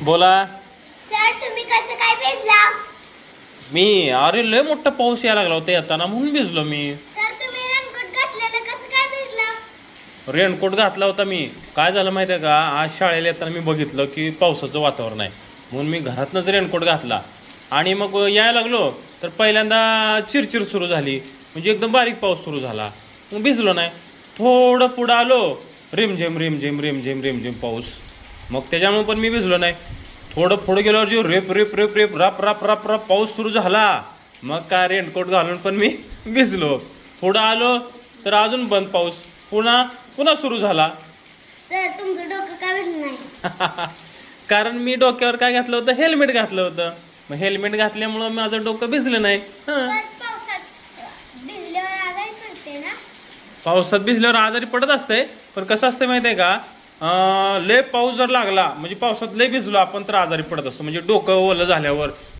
बोला. सर तुम्ही कसं काय भिजला? मी अरे लय मोठा पाऊस यायला लागला होता येताना म्हणून भिजलो मी. सर तुम्ही रेनकोट घातलेलं कसं काय भिजला? रेनकोट घातला होता मी. काय झालं माहिती आहे का, आज शाळेला येताना मी बघितलं की पावसाचं वातावरण आहे म्हणून मी घरातनंच रेनकोट घातला आणि मग यायला लागलो तर पहिल्यांदा चिरचिर सुरू झाली, म्हणजे एकदम बारीक पाऊस सुरू झाला. मग भिजलो नाही. थोडं पुढं आलो, रिमझिम रिमझिम रिमझिम रिमझिम पाऊस. मग त्याच्यामुळे पण मी भिजलो नाही. थोडं पुढं गेल्यावर जो रेप रेप रेप रेप राप राप राप राप पाऊस सुरू झाला. मग काय रेनकोट घालून पण मी भिजलो. पुढं आलो तर अजून बंद पाऊस. पुन्हा पुन्हा सुरू झाला. सर तुमचं डोकं का भिजलं नाही? कारण मी डोक्यावर काय घातलं होतं, हेल्मेट घातलं होतं. मग हेल्मेट घातल्यामुळं माझं डोकं भिजलं नाही. सर पावसात भिजल्यावर आजारी पडते ना? पावसात भिजल्यावर आजारी पडत असते, पण कसं असतं माहिती आहे का, लय पाऊस जर लागला म्हणजे पावसात लय भिजलो आपण तर आजारी पडत असतो. म्हणजे डोकं ओलं झाल्यावर